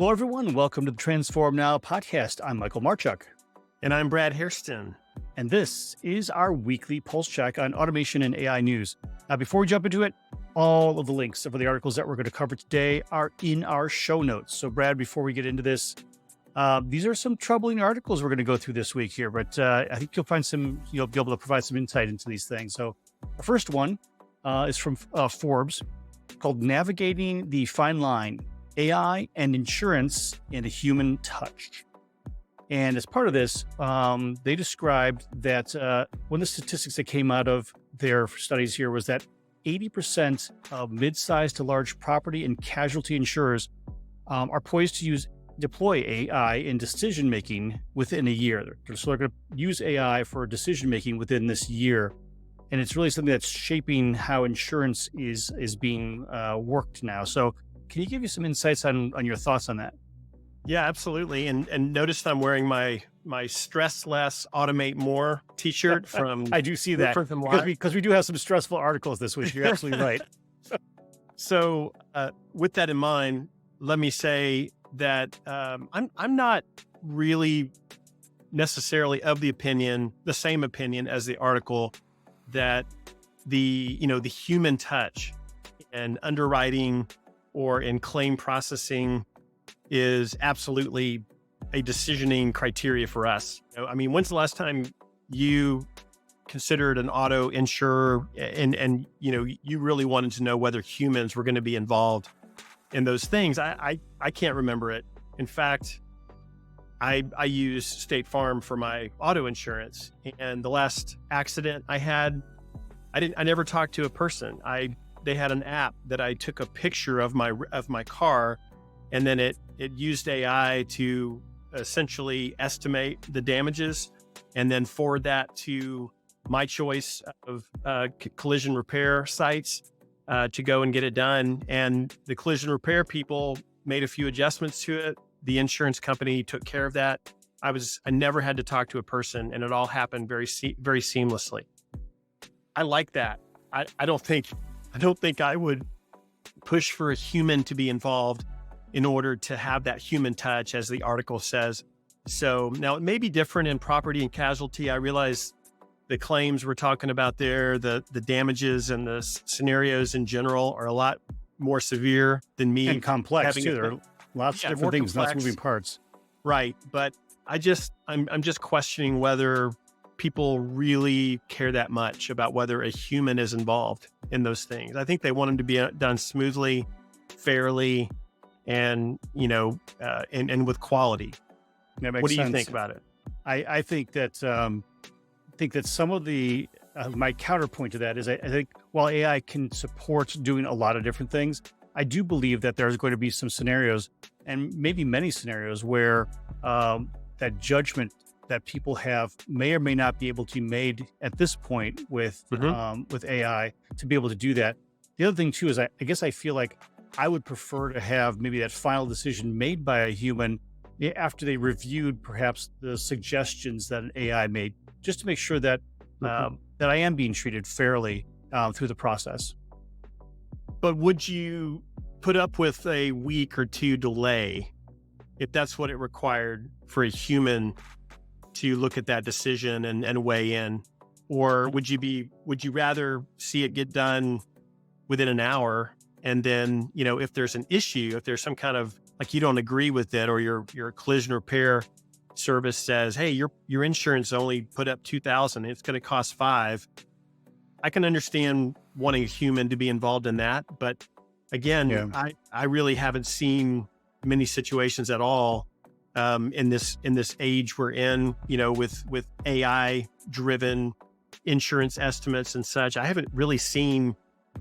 Hello, everyone. Welcome to the Transform Now podcast. I'm Michael Marchuk, And I'm Brad Hairston. and this is our weekly pulse check on automation and AI news. Now, before we jump into it, all of the links for the articles that we're going to cover today are in our show notes. So, Brad, before we get into this, these are some troubling articles we're going to go through this week here, but I think you'll be able to provide some insight into these things. So, the first one is from Forbes called Navigating the Fine Line, AI and Insurance and a Human Touch. And as part of this, they described that one of the statistics that came out of their studies here was that 80% of mid-sized to large property and casualty insurers are poised to deploy AI in decision-making within a year. So they're going to use AI for decision-making within this year. And it's really something that's shaping how insurance is being worked now. So can you give you some insights on your thoughts on that? Yeah, absolutely. And notice I'm wearing my Stress Less, Automate More t-shirt from I do see that because we do have some stressful articles this week. You're absolutely right. So with that in mind, let me say that I'm not really necessarily of the same opinion as the article, that the human touch and underwriting or in claim processing is absolutely a decisioning criteria for us. I mean, when's the last time you considered an auto insurer and you really wanted to know whether humans were going to be involved in those things? I can't remember it. In fact, I use State Farm for my auto insurance, and the last accident I had, I never talked to a person. They had an app that I took a picture of my car, and then it used AI to essentially estimate the damages and then forward that to my choice of collision repair sites to go and get it done. And the collision repair people made a few adjustments to it. The insurance company took care of that. I never had to talk to a person, and it all happened very seamlessly. I like that. I don't think I would push for a human to be involved in order to have that human touch, as the article says. So now it may be different in property and casualty. I realize the claims we're talking about there, the damages and the scenarios in general are a lot more severe than me. And complex too. There are lots of different things, lots of moving parts. Right. But I'm just questioning whether people really care that much about whether a human is involved in those things. I think they want them to be done smoothly, fairly, and and with quality. That makes What do you sense. think about it? I think that some of the my counterpoint to that is I think while AI can support doing a lot of different things, I do believe that there's going to be some scenarios, and maybe many scenarios, where that judgment that people have may or may not be able to be made at this point with AI to be able to do that. The other thing too is I guess I feel like I would prefer to have maybe that final decision made by a human after they reviewed perhaps the suggestions that an AI made, just to make sure that that I am being treated fairly through the process. But would you put up with a week or two delay if that's what it required for a human to look at that decision and weigh in? Or would you rather see it get done within an hour, and then, if there's an issue, if there's some kind of, like, you don't agree with it, or your collision repair service says, hey, your insurance only put up $2,000, it's going to cost $5,000. I can understand wanting a human to be involved in that, but again, I really haven't seen many situations at all in this age we're in, with AI driven insurance estimates and such. I haven't really seen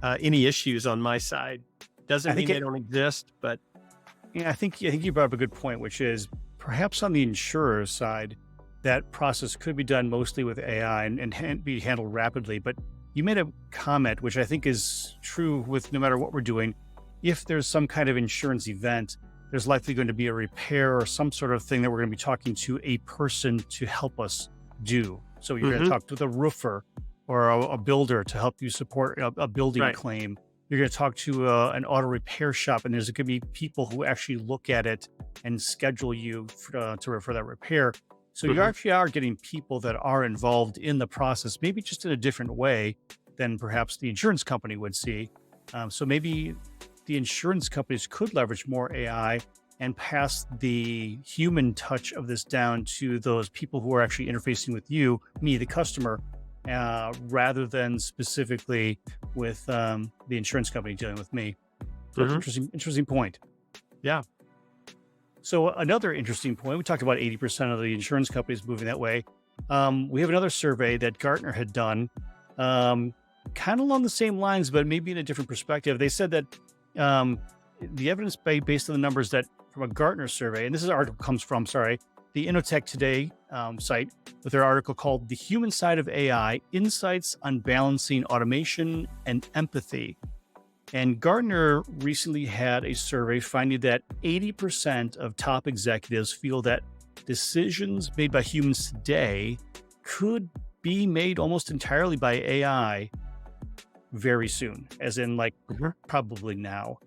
any issues on my side. Doesn't mean they don't exist, but yeah, I think you brought up a good point, which is perhaps on the insurer's side, that process could be done mostly with AI and be handled rapidly. But you made a comment, which I think is true with no matter what we're doing. If there's some kind of insurance event, there's likely going to be a repair or some sort of thing that we're going to be talking to a person to help us do. So you're going to talk to the roofer or a builder to help you support a building claim. you're going to talk to an auto repair shop, and there's going to be people who actually look at it and schedule you for that repair. So you Hmm. actually are getting people that are involved in the process, maybe just in a different way than perhaps the insurance company would see. So maybe the insurance companies could leverage more AI and pass the human touch of this down to those people who are actually interfacing with you, me, the customer, rather than specifically with the insurance company dealing with me. So that's Hmm. interesting point. Yeah. So another interesting point, we talked about 80% of the insurance companies moving that way. We have another survey that Gartner had done, kind of along the same lines, but maybe in a different perspective. They said that the evidence based on the numbers that from a Gartner survey, and this is article comes from, sorry, the Innotech Today site with their article called "The Human Side of AI: Insights on Balancing Automation and Empathy." And Gartner recently had a survey finding that 80% of top executives feel that decisions made by humans today could be made almost entirely by AI very soon, as in like Mhm. probably now,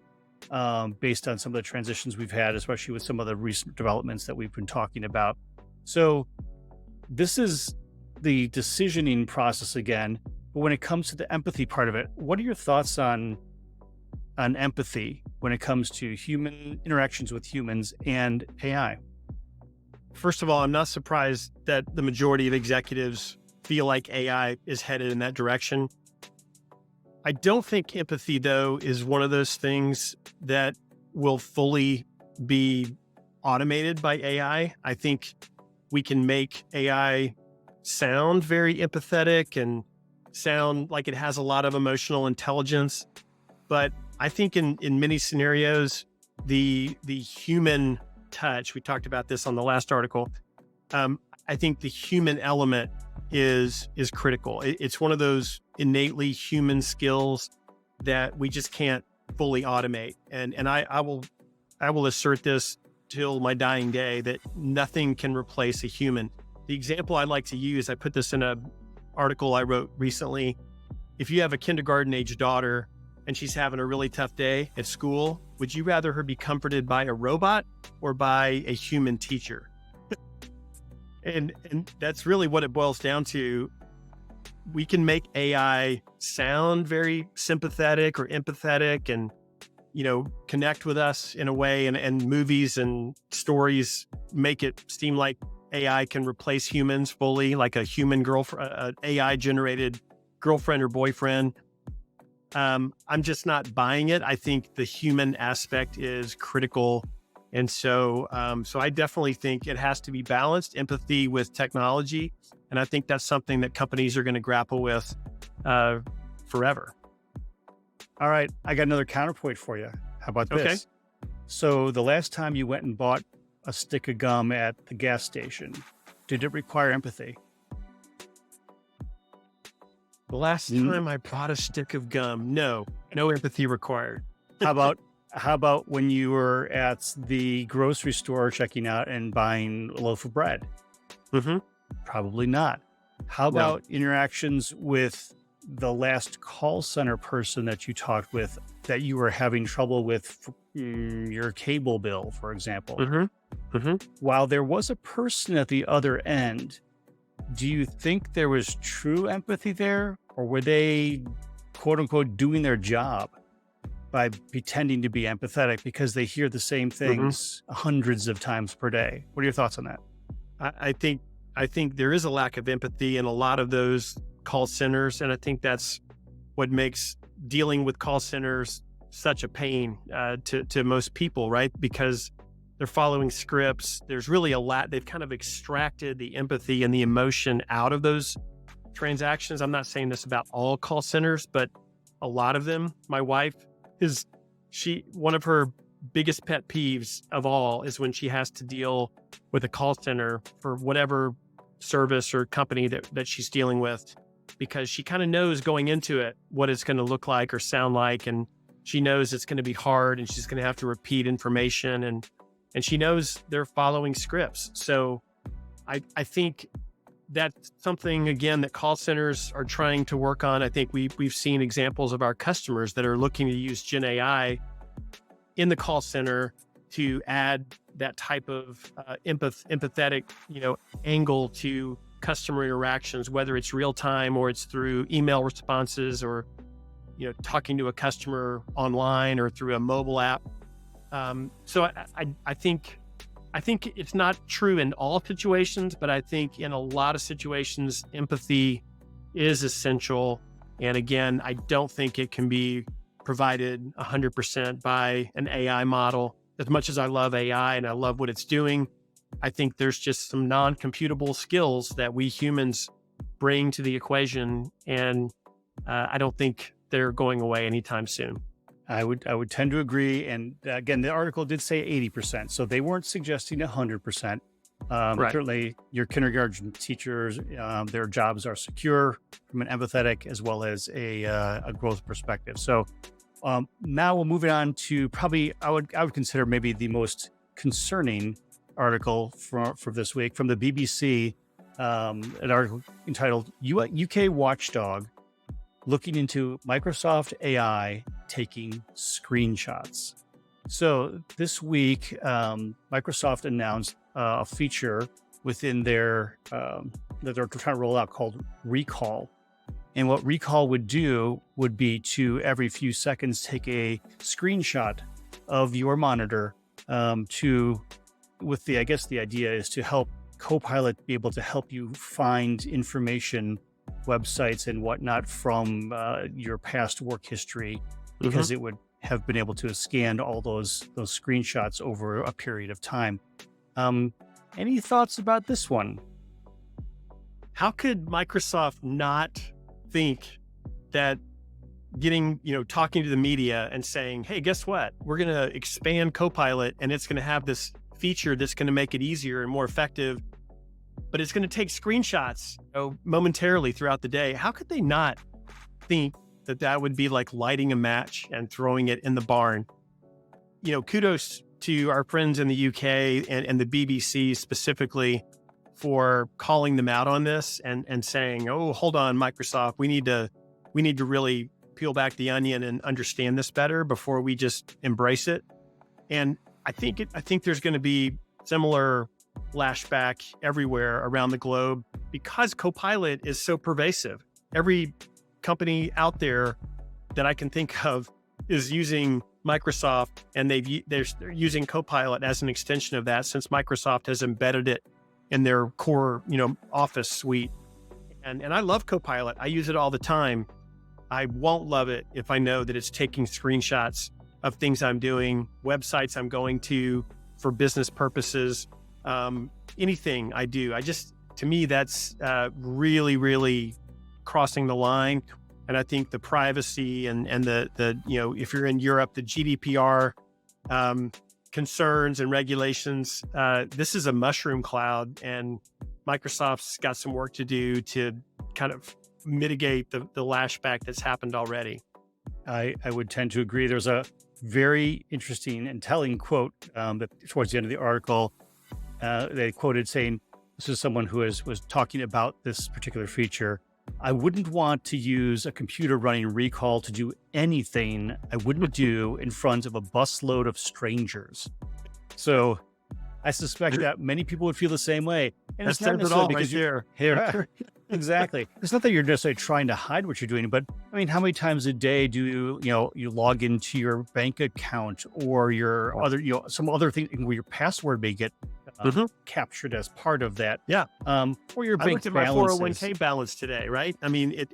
based on some of the transitions we've had, especially with some of the recent developments that we've been talking about. So this is the decisioning process again. But when it comes to the empathy part of it, what are your thoughts on empathy when it comes to human interactions with humans and AI? First of all, I'm not surprised that the majority of executives feel like AI is headed in that direction. I don't think empathy, though, is one of those things that will fully be automated by AI. I think we can make AI sound very empathetic and sound like it has a lot of emotional intelligence. But I think in many scenarios, the human touch, we talked about this on the last article. I think the human element is critical. It's one of those innately human skills that we just can't fully automate. And I will assert this till my dying day that nothing can replace a human. The example I like to use, I put this in an article I wrote recently. If you have a kindergarten age daughter and she's having a really tough day at school, would you rather her be comforted by a robot or by a human teacher? And that's really what it boils down to. We can make AI sound very sympathetic or empathetic and, connect with us in a way, and movies and stories make it seem like AI can replace humans fully, like a human girlfriend, an AI generated girlfriend or boyfriend. I'm just not buying it. I think the human aspect is critical. And so I definitely think it has to be balanced, empathy with technology. And I think that's something that companies are going to grapple with forever. All right, I got another counterpoint for you. How about this? Okay. So the last time you went and bought a stick of gum at the gas station, did it require empathy? The last time I bought a stick of gum, no empathy required. How about when you were at the grocery store checking out and buying a loaf of bread? Mm-hmm. Probably not. How No. about interactions with the last call center person that you talked with that you were having trouble with your cable bill, for example? Mm-hmm. Mm-hmm. While there was a person at the other end, do you think there was true empathy there, or were they, quote unquote, doing their job by pretending to be empathetic because they hear the same things hundreds of times per day? What are your thoughts on that? I think there is a lack of empathy in a lot of those call centers, and I think that's what makes dealing with call centers such a pain to most people, right? Because they're following scripts. There's really a lot. They've kind of extracted the empathy and the emotion out of those transactions. I'm not saying this about all call centers, but a lot of them. My wife one of her biggest pet peeves of all is when she has to deal with a call center for whatever service or company that she's dealing with, because she kind of knows going into it what it's going to look like or sound like. And she knows it's going to be hard and she's going to have to repeat information, and she knows they're following scripts. So I think that's something, again, that call centers are trying to work on. I think we've seen examples of our customers that are looking to use Gen AI in the call center to add that type of empathetic, angle to customer interactions, whether it's real time or it's through email responses or, talking to a customer online or through a mobile app. So I think it's not true in all situations, but I think in a lot of situations, empathy is essential. And again, I don't think it can be provided 100% by an AI model. As much as I love AI and I love what it's doing, I think there's just some non-computable skills that we humans bring to the equation. And I don't think they're going away anytime soon. I would tend to agree. And again, the article did say 80%, so they weren't suggesting 100%. Right. Certainly, your kindergarten teachers, their jobs are secure from an empathetic as well as a growth perspective. So now we're moving on to probably I would consider maybe the most concerning article for this week from the BBC. An article entitled "UK Watchdog Looking into Microsoft AI Taking Screenshots." So this week, Microsoft announced a feature within their that they're trying to roll out called Recall. And what Recall would do would be to every few seconds take a screenshot of your monitor I guess the idea is to help Copilot be able to help you find information, websites and whatnot from your past work history, because it would have been able to scan all those screenshots over a period of time. Any thoughts about this one? How could Microsoft not think that talking to the media and saying, hey, guess what? We're going to expand Copilot and it's going to have this feature that's going to make it easier and more effective, but it's going to take screenshots momentarily throughout the day. How could they not think that would be like lighting a match and throwing it in the barn? Kudos to our friends in the UK and the BBC specifically for calling them out on this and saying, oh, hold on, Microsoft, we need to really peel back the onion and understand this better before we just embrace it. And I think there's going to be similar lashback everywhere around the globe because Copilot is so pervasive. Every company out there that I can think of is using Microsoft, and they're using Copilot as an extension of that since Microsoft has embedded it in their core, Office suite. And I love Copilot. I use it all the time. I won't love it if I know that it's taking screenshots of things I'm doing, websites I'm going to for business purposes, anything I do. To me, that's really, really crossing the line. And I think the privacy and the if you're in Europe, the GDPR concerns and regulations, this is a mushroom cloud, and Microsoft's got some work to do to kind of mitigate the lashback that's happened already. I would tend to agree. There's a very interesting and telling quote that towards the end of the article, they quoted saying, this is someone who was talking about this particular feature. I wouldn't want to use a computer running Recall to do anything I wouldn't do in front of a busload of strangers. So I suspect that many people would feel the same way. And it's not necessarily because you're here. Exactly. It's not that you're necessarily trying to hide what you're doing, but I mean, how many times a day do you log into your bank account or your other, some other thing where your password may get captured as part of that? Yeah. Or your bank balances. I looked at my 401k balance today, right? I mean, it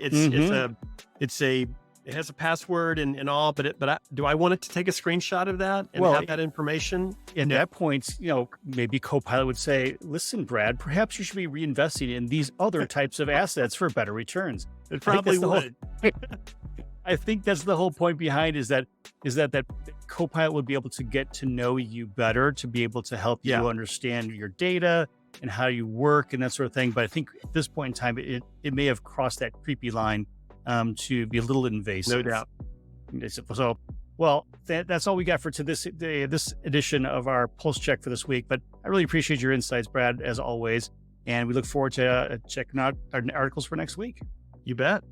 has a password and all, but do I want it to take a screenshot of that and have that information? At that point, maybe Copilot would say, listen, Brad, perhaps you should be reinvesting in these other types of assets for better returns. It probably would. I think that's the whole point behind is that Copilot would be able to get to know you better, to be able to help you understand your data and how you work and that sort of thing. But I think at this point in time, it may have crossed that creepy line to be a little invasive. No doubt. So, well, that's all we got for this edition of our Pulse Check for this week. But I really appreciate your insights, Brad, as always. And we look forward to checking out our articles for next week. You bet.